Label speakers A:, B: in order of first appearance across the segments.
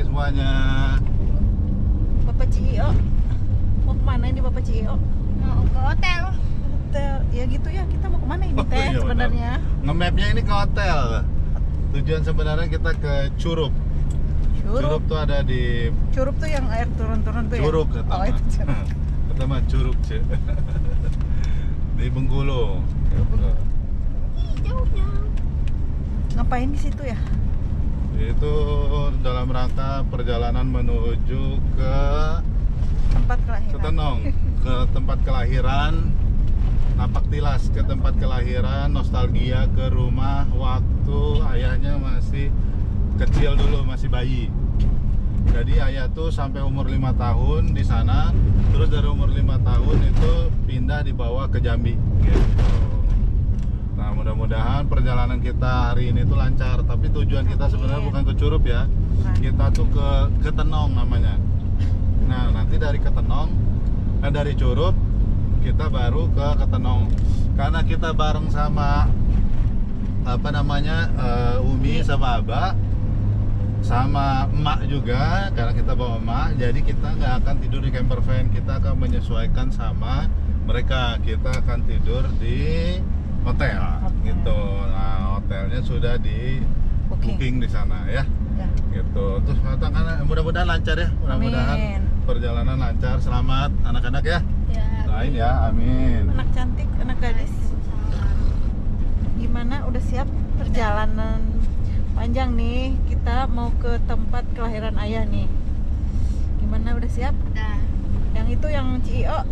A: semuanya.
B: Bapak Cio, mau kemana ini Bapak Cio?
C: Mau ke hotel.
B: Hotel, ya gitu ya. Kita mau kemana ini
A: Oh,
B: teh
A: iya,
B: sebenarnya?
A: Nge-mapnya ini ke hotel. Tujuan sebenarnya kita ke Curup. Curup tuh ada di
B: Curup tuh yang air turun-turun tuh
A: Curup
B: ya?
A: pertama.
B: Oh itu Curup.
A: Pertama Curup cuy. Di Bengkulu. Gitu.
C: Jauhnya.
B: Ngapain di situ ya?
A: Itu dalam rangka perjalanan menuju ke
B: Tempat kelahiran.
A: Ketenong, ke tempat kelahiran, Napak Tilas, ke tempat kelahiran, nostalgia ke rumah waktu ayahnya masih kecil dulu, masih bayi. Jadi ayah tuh sampai umur 5 tahun di sana, terus dari umur 5 tahun itu pindah dibawa ke Jambi gitu. Nah, mudah-mudahan perjalanan kita hari ini tuh lancar, tapi tujuan kita sebenarnya bukan ke Curup ya. Kita tuh ke Ketenong namanya. Nah, nanti dari Ketenong, dari Curup kita baru ke Ketenong. Karena kita bareng sama apa namanya Umi sama Abah sama emak juga, karena kita bawa emak, jadi kita nggak akan tidur di camper van, kita akan menyesuaikan sama mereka. Kita akan tidur di hotel gitu. Nah, hotelnya sudah di booking di sana ya. Gitu. Terus mudah-mudahan lancar ya. Mudah-mudahan perjalanan lancar, selamat anak-anak ya. Doain ya, amin.
B: Anak cantik, anak gadis. Gimana? Udah siap perjalanan panjang nih? Kita mau ke tempat kelahiran ayah nih. Gimana? Udah siap?
C: Udah.
B: Yang itu yang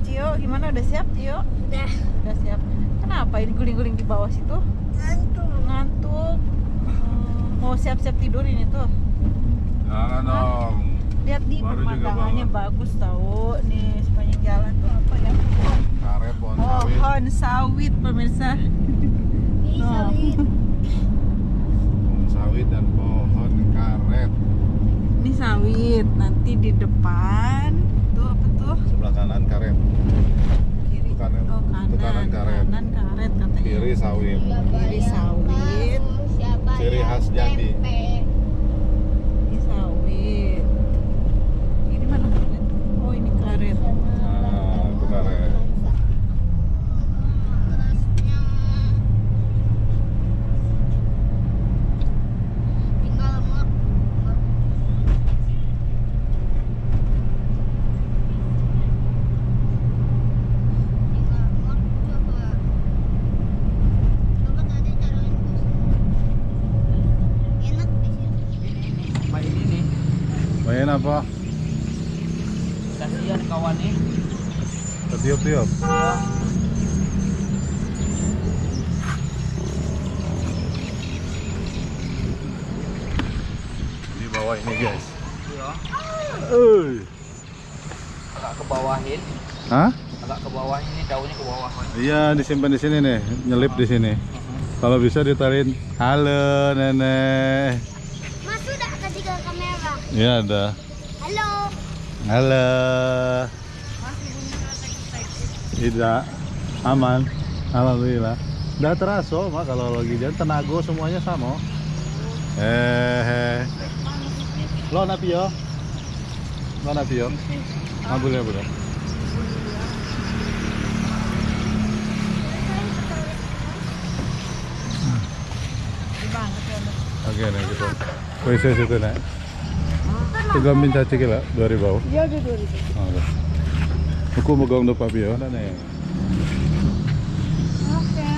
B: Cio gimana? Udah siap Cio?
C: Udah.
B: Udah siap. Kenapa ini guling-guling di bawah situ? Ngantuk. Mau siap-siap tidur ini tuh.
A: Jangan dong.
B: Lihat di
A: Baru juga
B: pemandangannya bagus tahu nih sepanjang jalan tuh apa ya?
A: Karet, pohon sawit.
B: Pohon sawit pemirsa.
C: Ini sawit.
A: Pohon sawit dan pohon karet.
B: Ini sawit. Nanti di depan tuh apa tuh?
A: Sebelah kanan karet.
B: Kiri.
A: Itu kanan.
B: Oh kanan.
A: Itu kanan karet.
B: Kanan karet katanya.
A: Kiri sawit.
B: Kiri sawit.
A: Ciri khas Jambi.
B: Ini sawit. Ini mana karet? Oh ini karet.
A: Nah, itu karet. Main apa?
D: Kasihan kawan nih.
A: Ketiup-tiup. Di bawah ini guys.
D: Iya. Agak ke bawahin.
A: Hah?
D: Agak ke bawah ini daunnya ke bawah.
A: Iya, disimpan di sini nih, nyelip di sini. Kalau bisa ditarin. Halo nenek.
C: Mas sudah kasih ke kamera.
A: Iya ada.
C: Halo.
A: Halo. Tidak aman. Alhamdulillah. Udah terasa mak kalau lagi jalan tenaga semuanya sama. Lo napio? Lo napio? Ah boleh boleh. Oke nih gitu. WC situ nek. Tugamin caci kila 2000 bawah.
B: Iya udah 2000.
A: Oke. Aku megang do papio nek.
C: Oke.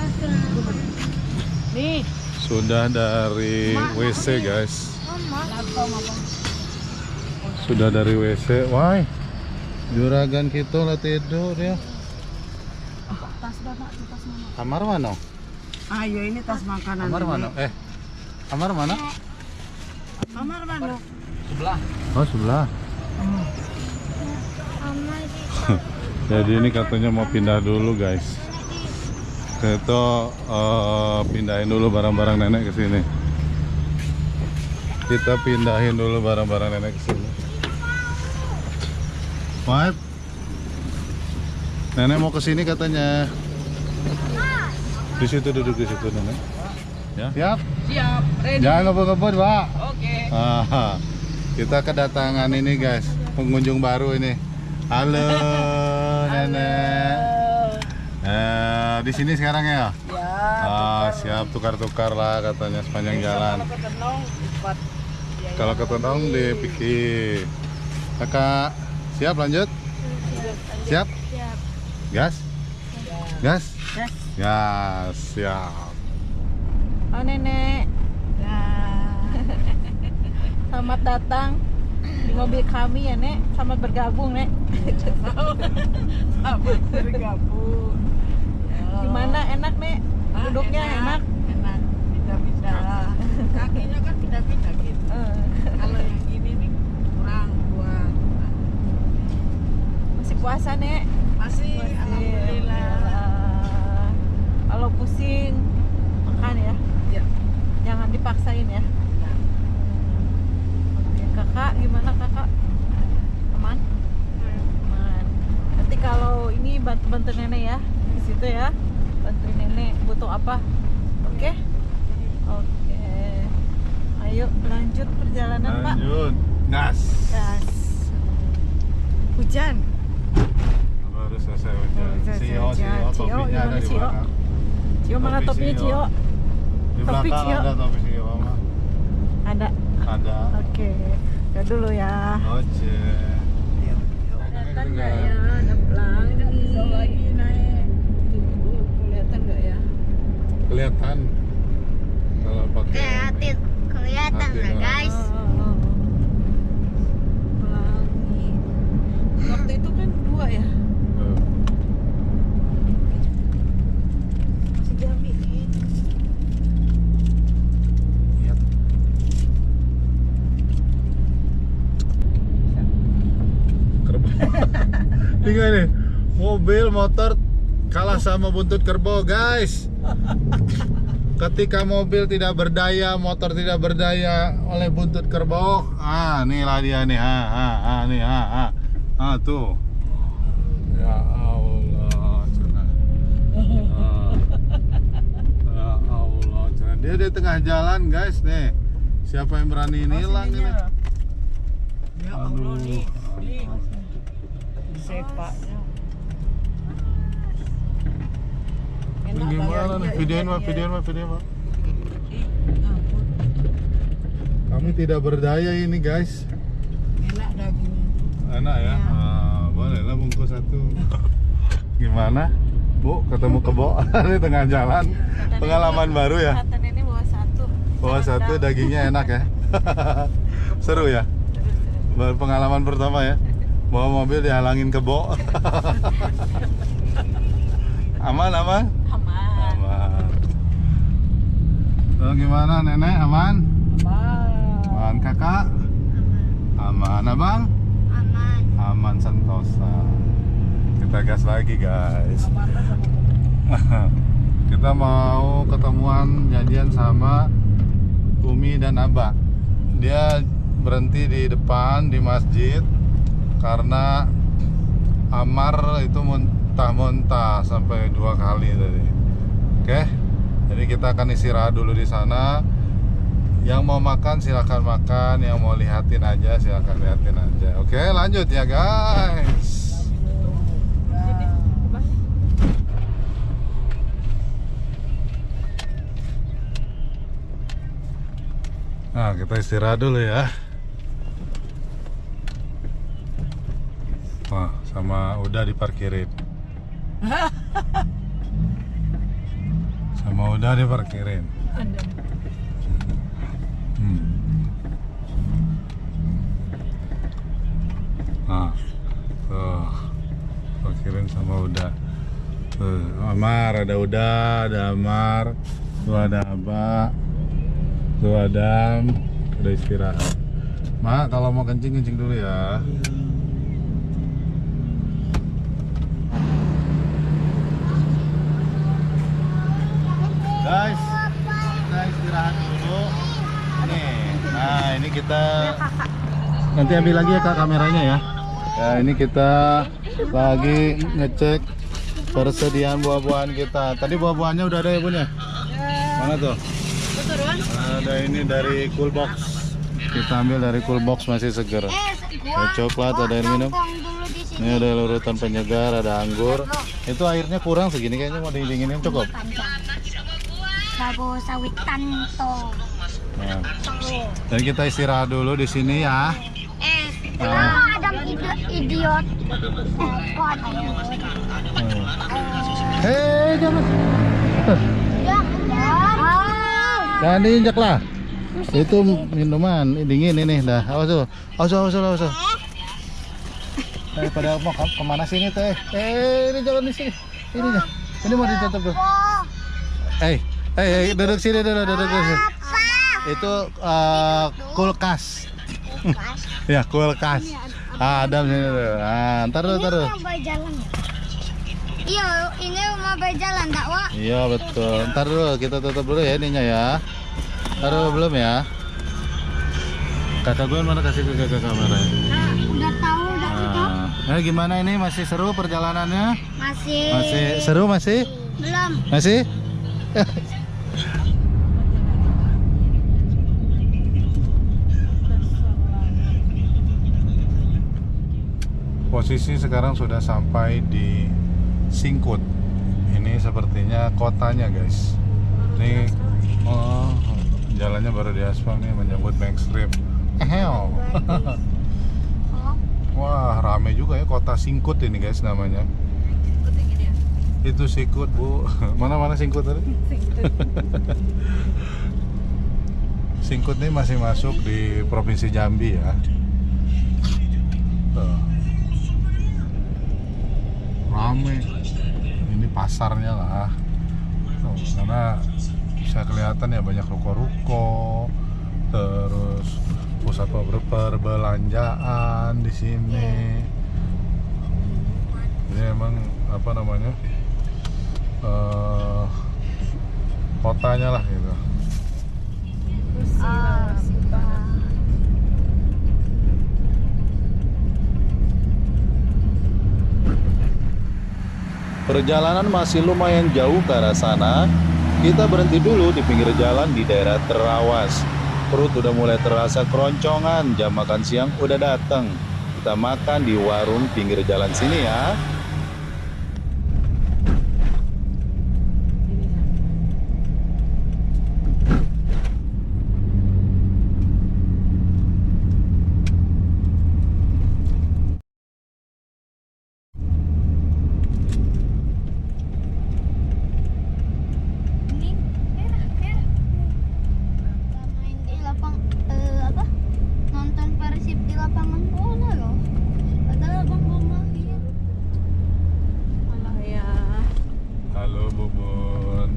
B: Nih,
A: Sudah dari WC guys. Sudah dari WC. Wah. Juragan kita lah tidur ya.
B: tas bapak, tas mama.
A: Kamar mana?
B: Ayo ini tas makanan.
A: Kamar mana? Kamar mana?
B: Kamar mana?
D: Sebelah.
A: Oh sebelah. Jadi ini katanya mau pindah dulu guys. Kita pindahin dulu barang-barang nenek ke sini. Kita pindahin dulu barang-barang nenek ke sini. What? Nenek mau ke sini katanya. Di situ duduk di situ nenek. Ya. Siap.
D: Siap. Ready.
A: Jangan ngebut-ngebut, Pak.
D: Oke.
A: Ah, Kita kedatangan ini guys, pengunjung baru ini. Halo nenek. Di sini sekarang ya?
B: Ya.
A: Siap tukar-tukar lah katanya sepanjang jalan. Kalau ketenong di Piki. Kakak siap lanjut? Siap? Gas? Gas?
B: Gas.
A: Gas, siap.
B: Oh nenek. Nah. Selamat datang di mobil kami ya nek. Selamat bergabung nek.
E: Selamat bergabung.
B: Gimana, enak nek? Duduknya enak?
E: Enak, pindah-pindah. Kakinya kan pindah-pindah gitu. Kalau yang ini nih kurang buat.
B: Masih puasa nek?
E: Masih, alhamdulillah.
B: Kalau pusing makan ya.
E: Ya.
B: Jangan dipaksain ya. Oke, kakak gimana kakak? Aman? Aman. Nanti kalau ini bantu nenek ya di situ ya. Bantuin nenek butuh apa? Oke? Oke. Ayo lanjut perjalanan Pak.
A: Lanjut. Gas.
B: Gas. Hujan.
A: Baru selesai hujan.
B: Selesai
A: Cio,
B: hujan. Cio,
A: topinya
B: gimana,
A: ada di
B: Cio?
A: belakang.
B: Cio mana
A: Topi
B: topinya
A: Cio.
B: Cio?
A: Di
B: Topi
A: belakang
B: Cio.
A: ada topi Cio mah.
B: Ada.
A: Ada.
B: Oke. Udah dulu ya.
A: Oke.
B: Kelihatan nggak ya? Ada pelangi.
E: Bisa lagi naik.
B: Tuh, kelihatan nggak ya?
A: Kelihatan kalau pakai
C: Kelihatan nggak guys?
B: Oh. Pelangi. Waktu itu kan 2 ya? Masih Jambi nih.
A: Lihat. Kerbau. Tinggal nih, mobil motor kalah sama buntut kerbau guys. Ketika mobil tidak berdaya, motor tidak berdaya oleh buntut kerbau. Inilah dia nih. Nih, tuh. Ya Allah, cenah. Ya Allah, cenah. Dia di tengah jalan, guys, nih. Siapa yang berani nilang ini?
E: Ya Allah nih, sepaknya.
A: Ini gimana nih? Videoin mah. Kami tidak berdaya ini, guys.
E: Enak dagingnya.
A: Enak ya? Boleh lah bungkus 1. Gimana? Bu, ketemu kebo di tengah jalan. Pengalaman baru ya?
B: Kata nenek bawa 1.
A: Bawa 1, dagingnya enak ya? Seru ya? Baru pengalaman pertama ya? Bawa mobil dihalangin kebo. Aman?
B: Aman.
A: Aman. Lalu gimana nenek? Aman? Aman kakak? Aman abang?
C: Aman.
A: Aman sentosa. Kita gas lagi guys. Kita mau ketemuan janjian sama Umi dan Abah. Dia berhenti di depan di masjid karena Amar itu muntah-muntah sampai 2 kali tadi. Oke, jadi kita akan istirahat dulu di sana. Yang mau makan silahkan makan, yang mau lihatin aja silahkan lihatin aja. Oke, lanjut ya guys. Nah, kita istirahat dulu ya. Wah, sama udah diparkirin. Sama udah diparkirin. Nah, tuh parkirin sama udah. Tuh, Amar ada udah, ada Amar, tuh ada Abah, tuh Adam, udah istirahat. Mak, kalau mau kencing dulu ya. Guys, kita istirahat dulu. Nih, nah ini kita nanti ambil lagi ya kak kameranya ya. Ya ini kita lagi ngecek persediaan buah-buahan kita. Tadi buah-buahannya udah ada ya bun ya? Mana tuh? Ada ini dari Cool Box Kita ambil dari cool box masih seger. Ada coklat, ada air minum.
C: Dulu di sini.
A: Ini ada larutan penyegar, ada anggur. Itu airnya kurang segini kayaknya, mau didinginin cukup.
C: Sabu sawit tanto.
A: Nah. Dan kita istirahat dulu di sini ya.
C: Ada idiot.
A: Hei, jangan. Jangan diinjak lah. Itu minuman dingin ini dah. Awas. Daripada mau kemana sini teh? Ini jalan di sini. Ini mau ditutup tuh. Duduk sini dulu, duduk sini. Itu kulkas. Ya, kulkas. Ada sini dulu. Ntar dulu.
C: Iya, ini mau berjalan tak, Wak?
A: Iya, betul. Ntar dulu, kita tutup dulu ya ininya ya. Ntar dulu belum ya. Kakak gue mana kasih ke kakak kamera ya?
C: Udah tahu, udah tutup.
A: Nah, gimana ini? Masih seru perjalanannya?
C: Masih.
A: Seru masih?
C: Belum.
A: Masih? Posisi sekarang sudah sampai di Singkut. Ini sepertinya kotanya guys. Ini jalannya baru diaspal nih menyambut Maxtrip. Wah, rame juga ya kota Singkut ini guys namanya. Itu Singkut bu. Mana Singkut tadi? Singkut ini masih masuk di provinsi Jambi ya. Tuh. Rame. Ini pasarnya lah. Tuh, karena bisa kelihatan ya banyak ruko-ruko, terus pusat perbelanjaan di sini. Ini emang apa namanya? Kotanya lah gitu. Perjalanan masih lumayan jauh ke arah sana. Kita berhenti dulu di pinggir jalan di daerah Terawas. Perut udah mulai terasa keroncongan, jam makan siang udah datang. Kita makan di warung pinggir jalan sini ya.
C: Main di apa? Nonton Persib di lapangan bola loh. Padahal abang belum lahir.
B: Malah ya.
A: Halo Bubun.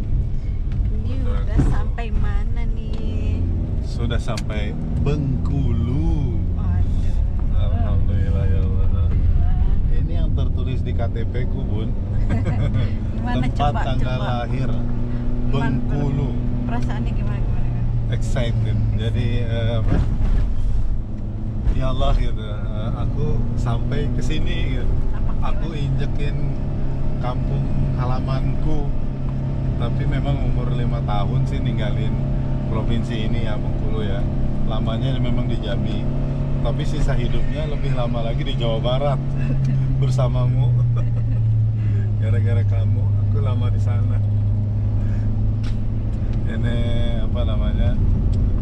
B: Ini udah sampai mana nih?
A: Sudah sampai Bengkulu.
B: Aduh.
A: Alhamdulillah ya Allah. Ini yang tertulis di KTP ku Bun.
B: Gimana
A: Tempat
B: coba?
A: tanggal lahir Bengkulu.
B: Perasaannya gimana?
A: Excited. Jadi apa? Ya Allah gitu. Aku sampai ke sini gitu. Aku injekin kampung halamanku. Tapi memang umur 5 tahun sih ninggalin provinsi ini ya Bengkulu ya. Lamanya memang di Jambi. Tapi sisa hidupnya lebih lama lagi di Jawa Barat bersamamu. Gara-gara kamu, aku lama di sana. Ini apa namanya,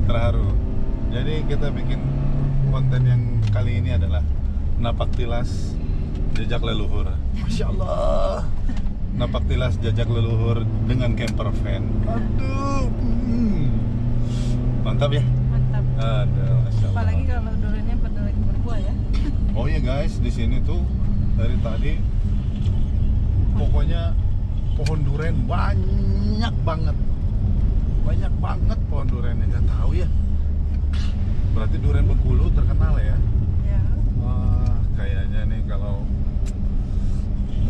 A: terharu. Jadi kita bikin konten yang kali ini adalah napak tilas jejak leluhur. Masya Allah, napak tilas jejak leluhur dengan camper van. Aduh, mantap ya.
B: Mantap.
A: Aduh, Masya Allah.
B: Apalagi kalau duriannya pada lagi berbuah ya.
A: Oh ya guys, di sini tuh dari tadi pokoknya pohon durian banyak banget pohon duriannya, nggak tahu ya. Berarti durian Bengkulu terkenal ya.
B: Ya.
A: Wah, kayaknya nih kalau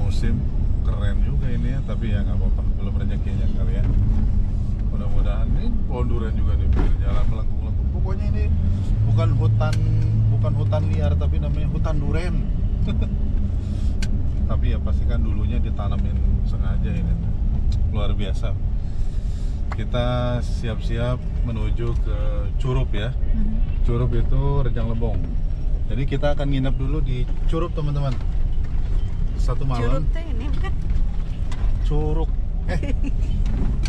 A: musim keren juga ini ya, tapi ya nggak apa-apa, belum rezekinya kali ya. Mudah-mudahan ini pohon durian juga di pinggir jalan melengkung-melengkung. Pokoknya ini bukan hutan liar, tapi namanya hutan durian. Tapi ya pasti kan dulunya ditanamin sengaja ini, luar biasa. kita siap-siap menuju ke Curup ya. Curup itu Rejang Lebong. Jadi kita akan nginep dulu di Curup teman-teman. Satu malam.
E: Curug teh ini bukan?
A: Curug.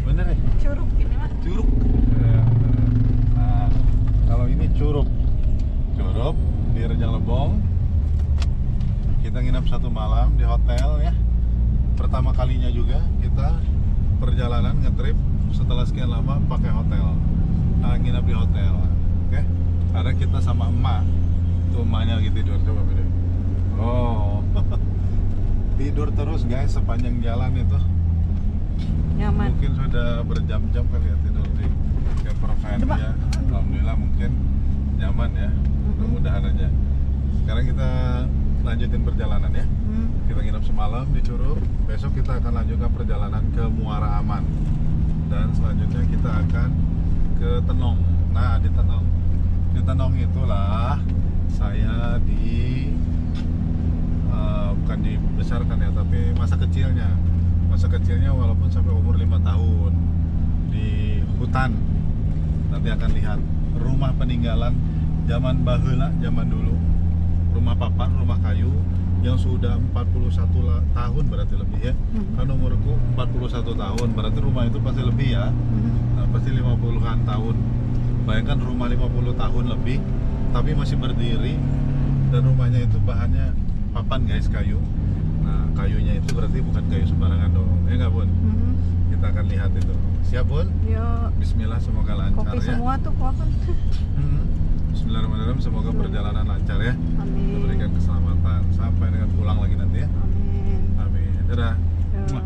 A: Bener ya?
E: Curug ini mah.
A: Curug. Nah, kalau ini Curup. Curup di Rejang Lebong. Kita nginep satu malam di hotel ya. Pertama kalinya juga kita perjalanan ngetrip setelah sekian lama pakai hotel. Nginep di hotel. Oke. Karena kita sama emak. Tuh emaknya lagi tidur, coba video. Oh. Tidur terus guys sepanjang jalan itu.
E: Nyaman.
A: Mungkin sudah berjam-jam kali ya tidur di camper van ya. Alhamdulillah mungkin nyaman ya. Mudah-mudahan aja. Sekarang kita lanjutin perjalanan ya. Kita nginep semalam di Curup. Besok kita akan lanjutkan perjalanan ke Muara Aman. Dan selanjutnya kita akan ke Tenong. Nah, di Tenong itulah saya bukan dibesarkan ya, tapi masa kecilnya walaupun sampai umur 5 tahun di hutan. Nanti akan lihat rumah peninggalan zaman baheula, zaman dulu, rumah papan, rumah kayu yang sudah 41 tahun berarti lebih ya. Kan umurku 41 tahun, berarti rumah itu pasti lebih ya. Nah, pasti 50-an tahun. Bayangkan rumah 50 tahun lebih tapi masih berdiri, dan rumahnya itu bahannya papan guys, kayu. Nah, kayunya itu berarti bukan kayu sembarangan dong. Ya enggak, Bun? Kita akan lihat itu. Siap, Bun?
E: Yo.
A: Bismillah, semoga lancar
E: Kopi
A: ya.
E: semua tuh pohon.
A: Bismillahirrahmanirrahim, semoga perjalanan lancar ya.
E: Amin.
A: Diberikan keselamatan sampai dengan pulang lagi nanti ya.
E: Amin.
A: Amin. Dadah.
E: Yo.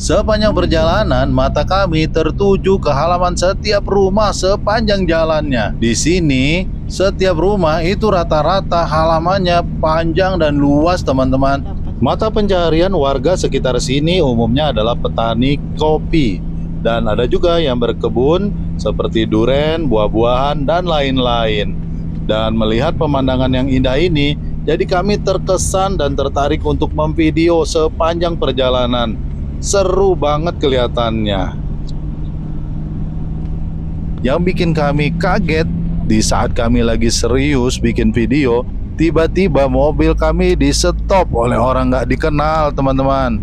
F: Sepanjang perjalanan, mata kami tertuju ke halaman setiap rumah sepanjang jalannya. Di sini, setiap rumah itu rata-rata halamannya panjang dan luas, teman-teman. Mata pencaharian warga sekitar sini umumnya adalah petani kopi. Dan ada juga yang berkebun seperti duren, buah-buahan, dan lain-lain. Dan melihat pemandangan yang indah ini, jadi kami terkesan dan tertarik untuk memvideo sepanjang perjalanan. Seru banget kelihatannya. Yang bikin kami kaget, di saat kami lagi serius bikin video, tiba-tiba mobil kami di stop oleh orang nggak dikenal, teman-teman.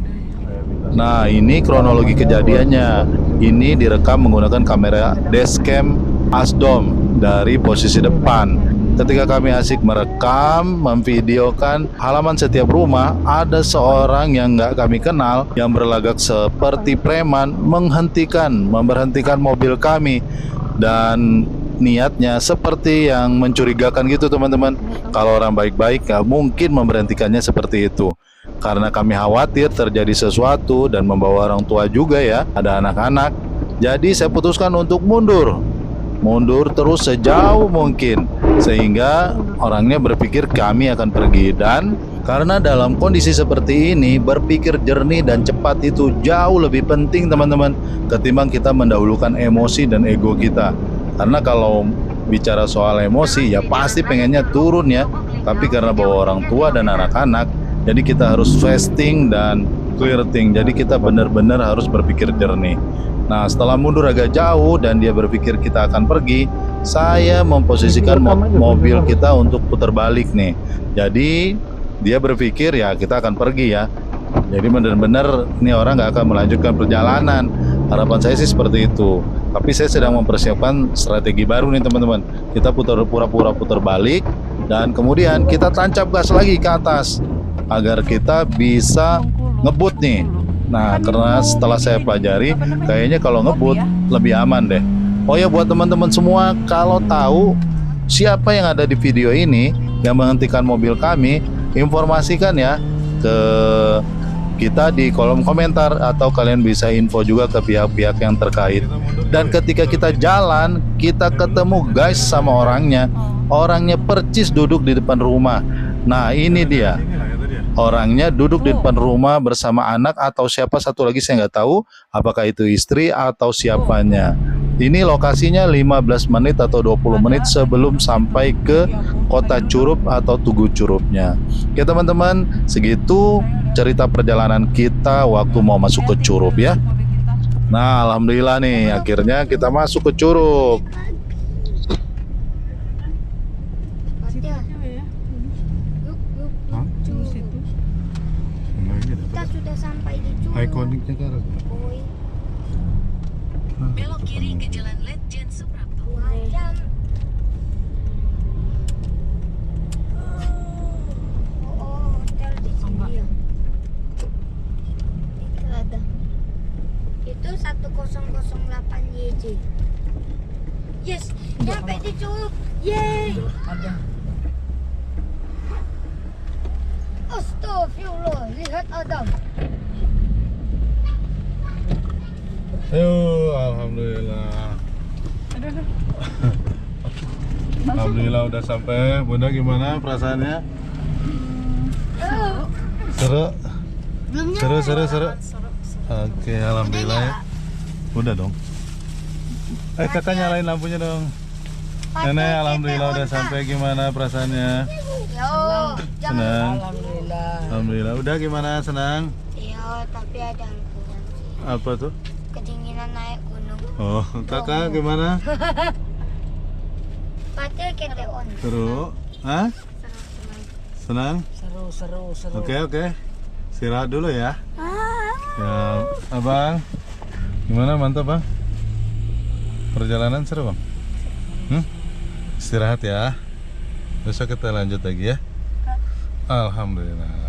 F: Nah, ini kronologi kejadiannya. Ini direkam menggunakan kamera dashcam Asdom dari posisi depan. Ketika kami asik merekam, memvideokan halaman setiap rumah, ada seorang yang nggak kami kenal yang berlagak seperti preman memberhentikan mobil kami, dan niatnya seperti yang mencurigakan gitu, teman-teman. Kalau orang baik-baik nggak mungkin memberhentikannya seperti itu. Karena kami khawatir terjadi sesuatu dan membawa orang tua juga ya, ada anak-anak. Jadi saya putuskan untuk mundur terus sejauh mungkin, sehingga orangnya berpikir kami akan pergi. Dan karena dalam kondisi seperti ini, berpikir jernih dan cepat itu jauh lebih penting, teman-teman, ketimbang kita mendahulukan emosi dan ego kita. Karena kalau bicara soal emosi ya pasti pengennya turun ya, tapi karena bawa orang tua dan anak-anak, jadi kita harus fasting dan clear thing. Jadi kita benar-benar harus berpikir jernih. Nah, setelah mundur agak jauh dan dia berpikir kita akan pergi, saya memposisikan mobil kita untuk putar balik nih. Jadi dia berpikir ya kita akan pergi ya. Jadi benar-benar ini orang nggak akan melanjutkan perjalanan. Harapan saya sih seperti itu. Tapi saya sedang mempersiapkan strategi baru nih, teman-teman. Kita pura-pura putar balik dan kemudian kita tancap gas lagi ke atas agar kita bisa ngebut nih. Nah, karena setelah saya pelajari, kayaknya kalau ngebut lebih aman deh. Oh ya, buat teman-teman semua, kalau tahu siapa yang ada di video ini yang menghentikan mobil kami, informasikan ya ke kita di kolom komentar, atau kalian bisa info juga ke pihak-pihak yang terkait. Dan ketika kita jalan, kita ketemu guys sama orangnya percis duduk di depan rumah. Nah, ini dia. Orangnya duduk di depan rumah bersama anak atau siapa satu lagi, saya nggak tahu apakah itu istri atau siapanya. Ini lokasinya 15 menit atau 20 menit sebelum sampai ke kota Curup atau Tugu Curupnya. Oke teman-teman, segitu cerita perjalanan kita waktu mau masuk ke Curup ya. Nah, alhamdulillah nih, akhirnya kita masuk ke Curug.
C: Fatih,
E: ya.
C: yuk, yuk,
A: Hah?
C: yuk.
E: Situ.
C: Kita sudah sampai di Curug.
A: Ikoniknya kan.
C: Boy.
G: Belok kiri ke Jalan Letjen Suprapto.
C: 2 jam. Oh, hotel di sini ya. Itu ada. Itu 1008 YJ. Yes, nyampe di Curug. Yeay.
E: Ada.
C: Astagfirullah, lihat Adam.
A: Ayo, alhamdulillah.
E: Aduh.
A: Alhamdulillah udah sampai. Bunda gimana perasaannya? Seru?
C: Belum
A: Seru. Oke, alhamdulillah ya. Udah dong. Kakak nyalain lampunya dong. Nenek, alhamdulillah udah sampai. Gimana perasaannya?
C: Yo, jangan.
A: Senang.
E: Alhamdulillah.
A: Alhamdulillah. Udah gimana? Senang?
C: Iya, tapi ada yang kurang sih.
A: Apa tuh?
C: Kedinginan naik gunung.
A: Oh, kakak gimana?
C: Patih keteon.
A: Seru? Hah? Senang?
E: Seru.
A: Oke. Istirahat dulu ya. Ya, abang. Gimana, mantap bang? Perjalanan seru bang? Istirahat ya. Besok kita lanjut lagi ya. Alhamdulillah.